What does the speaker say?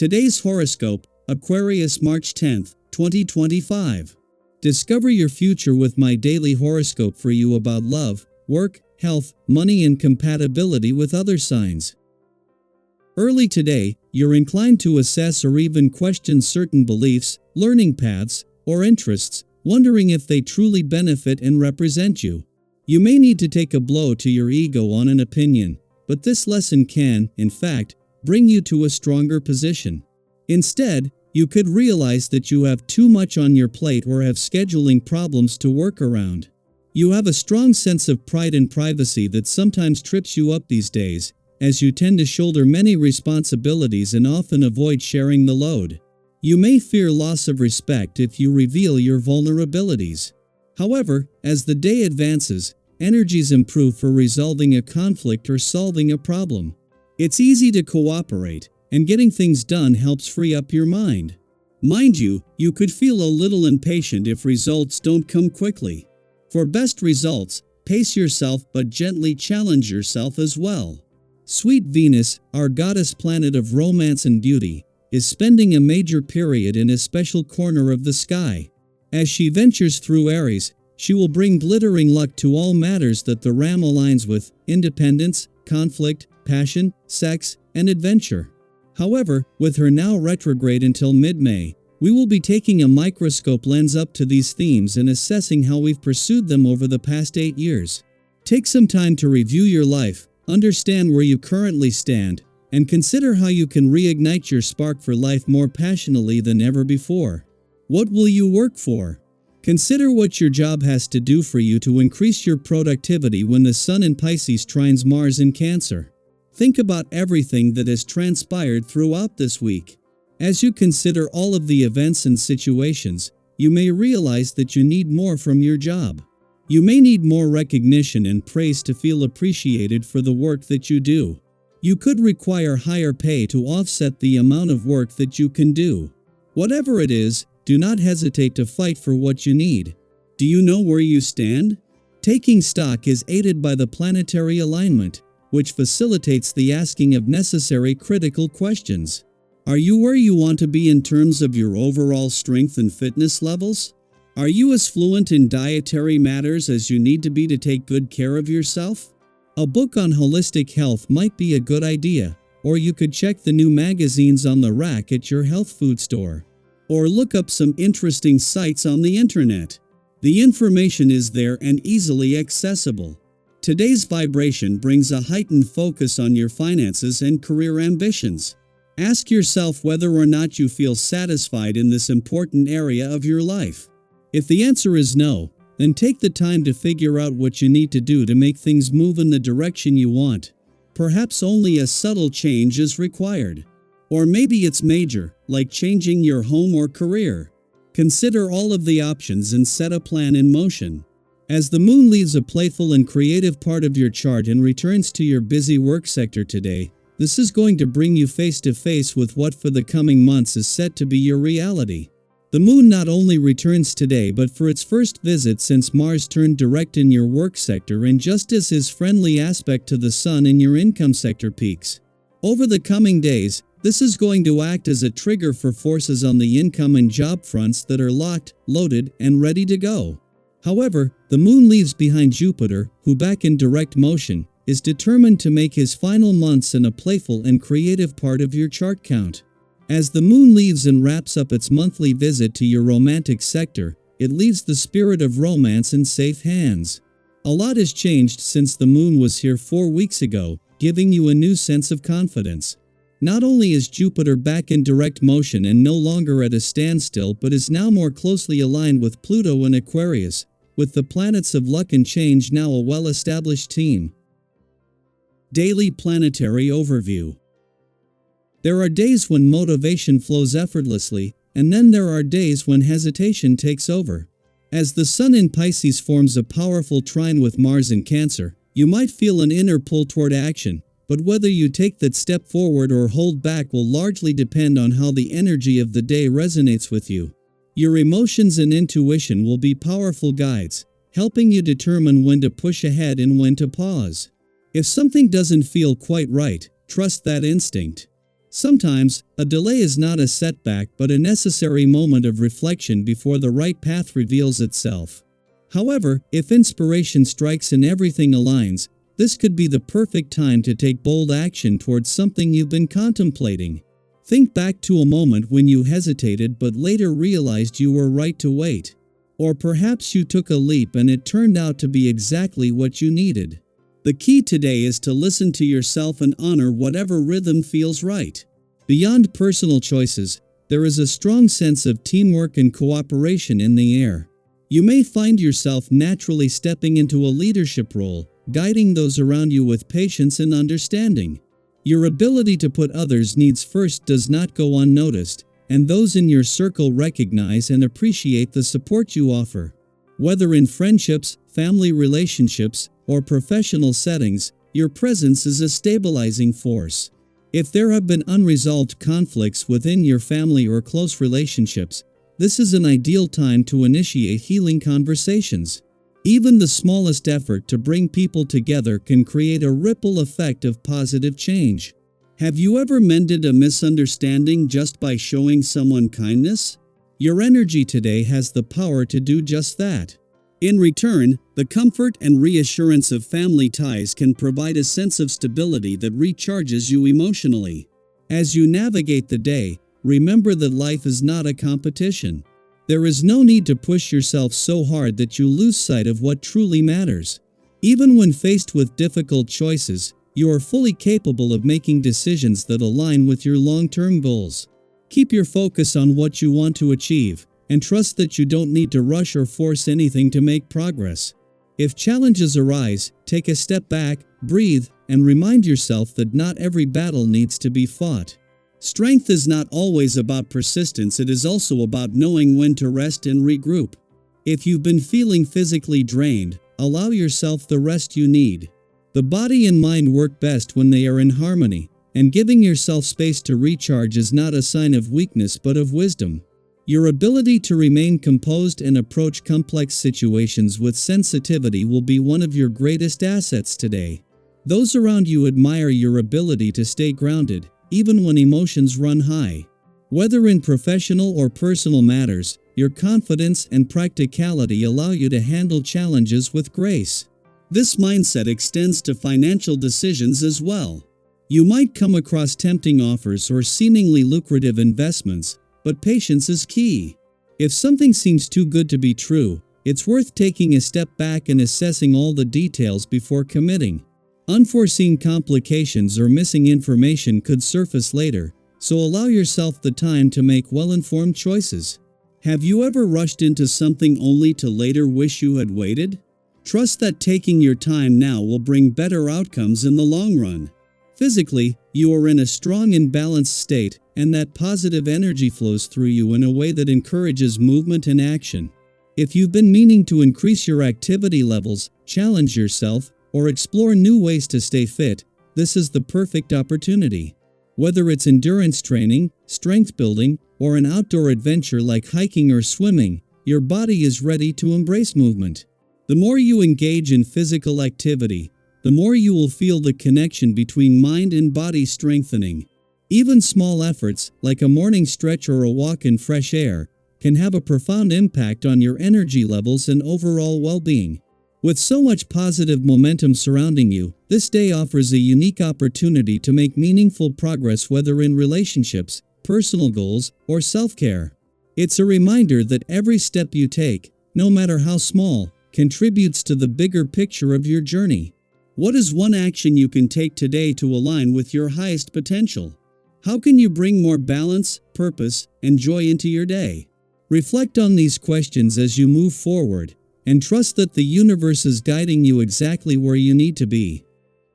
Today's horoscope, Aquarius March 10th, 2025. Discover your future with my daily horoscope for you about love, work, health, money and compatibility with other signs. Early today, you're inclined to assess or even question certain beliefs, learning paths, or interests, wondering if they truly benefit and represent you. You may need to take a blow to your ego on an opinion, but this lesson can, in fact, bring you to a stronger position. Instead, you could realize that you have too much on your plate or have scheduling problems to work around. You have a strong sense of pride and privacy that sometimes trips you up these days, as you tend to shoulder many responsibilities and often avoid sharing the load. You may fear loss of respect if you reveal your vulnerabilities. However, as the day advances, energies improve for resolving a conflict or solving a problem. It's easy to cooperate, and getting things done helps free up your mind. Mind you, you could feel a little impatient if results don't come quickly. For best results, pace yourself but gently challenge yourself as well. Sweet Venus, our goddess planet of romance and beauty, is spending a major period in a special corner of the sky. As she ventures through Aries, she will bring glittering luck to all matters that the ram aligns with: independence, conflict, passion, sex, and adventure. However, with her now retrograde until mid-May, we will be taking a microscope lens up to these themes and assessing how we've pursued them over the past 8 years. Take some time to review your life, understand where you currently stand, and consider how you can reignite your spark for life more passionately than ever before. What will you work for? Consider what your job has to do for you to increase your productivity when the Sun in Pisces trines Mars in Cancer. Think about everything that has transpired throughout this week. As you consider all of the events and situations, you may realize that you need more from your job. You may need more recognition and praise to feel appreciated for the work that you do. You could require higher pay to offset the amount of work that you can do. Whatever it is, do not hesitate to fight for what you need. Do you know where you stand? Taking stock is aided by the planetary alignment, which facilitates the asking of necessary critical questions. Are you where you want to be in terms of your overall strength and fitness levels? Are you as fluent in dietary matters as you need to be to take good care of yourself? A book on holistic health might be a good idea, or you could check the new magazines on the rack at your health food store. Or look up some interesting sites on the internet. The information is there and easily accessible. Today's vibration brings a heightened focus on your finances and career ambitions. Ask yourself whether or not you feel satisfied in this important area of your life. If the answer is no, then take the time to figure out what you need to do to make things move in the direction you want. Perhaps only a subtle change is required. Or maybe it's major, like changing your home or career. Consider all of the options and set a plan in motion. As the moon leaves a playful and creative part of your chart and returns to your busy work sector today, this is going to bring you face to face with what for the coming months is set to be your reality. The moon not only returns today but for its first visit since Mars turned direct in your work sector and just as his friendly aspect to the Sun in your income sector peaks. Over the coming days, this is going to act as a trigger for forces on the income and job fronts that are locked, loaded, and ready to go. However, the moon leaves behind Jupiter, who back in direct motion, is determined to make his final months in a playful and creative part of your chart count. As the moon leaves and wraps up its monthly visit to your romantic sector, it leaves the spirit of romance in safe hands. A lot has changed since the moon was here 4 weeks ago, giving you a new sense of confidence. Not only is Jupiter back in direct motion and no longer at a standstill but is now more closely aligned with Pluto and Aquarius, with the planets of luck and change now a well-established team. Daily Planetary Overview. There are days when motivation flows effortlessly, and then there are days when hesitation takes over. As the Sun in Pisces forms a powerful trine with Mars in Cancer, you might feel an inner pull toward action, but whether you take that step forward or hold back will largely depend on how the energy of the day resonates with you. Your emotions and intuition will be powerful guides, helping you determine when to push ahead and when to pause. If something doesn't feel quite right, trust that instinct. Sometimes, a delay is not a setback but a necessary moment of reflection before the right path reveals itself. However, if inspiration strikes and everything aligns, this could be the perfect time to take bold action towards something you've been contemplating. Think back to a moment when you hesitated but later realized you were right to wait. Or perhaps you took a leap and it turned out to be exactly what you needed. The key today is to listen to yourself and honor whatever rhythm feels right. Beyond personal choices, there is a strong sense of teamwork and cooperation in the air. You may find yourself naturally stepping into a leadership role, guiding those around you with patience and understanding. Your ability to put others' needs first does not go unnoticed, and those in your circle recognize and appreciate the support you offer. Whether in friendships, family relationships, or professional settings, your presence is a stabilizing force. If there have been unresolved conflicts within your family or close relationships, this is an ideal time to initiate healing conversations. Even the smallest effort to bring people together can create a ripple effect of positive change. Have you ever mended a misunderstanding just by showing someone kindness? Your energy today has the power to do just that. In return, the comfort and reassurance of family ties can provide a sense of stability that recharges you emotionally. As you navigate the day, remember that life is not a competition. There is no need to push yourself so hard that you lose sight of what truly matters. Even when faced with difficult choices, you are fully capable of making decisions that align with your long-term goals. Keep your focus on what you want to achieve, and trust that you don't need to rush or force anything to make progress. If challenges arise, take a step back, breathe, and remind yourself that not every battle needs to be fought. Strength is not always about persistence, it is also about knowing when to rest and regroup. If you've been feeling physically drained, allow yourself the rest you need. The body and mind work best when they are in harmony, and giving yourself space to recharge is not a sign of weakness but of wisdom. Your ability to remain composed and approach complex situations with sensitivity will be one of your greatest assets today. Those around you admire your ability to stay grounded, even when emotions run high. Whether in professional or personal matters, your confidence and practicality allow you to handle challenges with grace. This mindset extends to financial decisions as well. You might come across tempting offers or seemingly lucrative investments, but patience is key. If something seems too good to be true, it's worth taking a step back and assessing all the details before committing. Unforeseen complications or missing information could surface later, so allow yourself the time to make well-informed choices. Have you ever rushed into something only to later wish you had waited? Trust that taking your time now will bring better outcomes in the long run. Physically, you are in a strong and balanced state, and that positive energy flows through you in a way that encourages movement and action. If you've been meaning to increase your activity levels, challenge yourself, or explore new ways to stay fit, this is the perfect opportunity. Whether it's endurance training, strength building, or an outdoor adventure like hiking or swimming, your body is ready to embrace movement. The more you engage in physical activity, the more you will feel the connection between mind and body strengthening. Even small efforts, like a morning stretch or a walk in fresh air, can have a profound impact on your energy levels and overall well-being. With so much positive momentum surrounding you, this day offers a unique opportunity to make meaningful progress, whether in relationships, personal goals, or self-care. It's a reminder that every step you take, no matter how small, contributes to the bigger picture of your journey. What is one action you can take today to align with your highest potential? How can you bring more balance, purpose, and joy into your day? Reflect on these questions as you move forward, and trust that the universe is guiding you exactly where you need to be.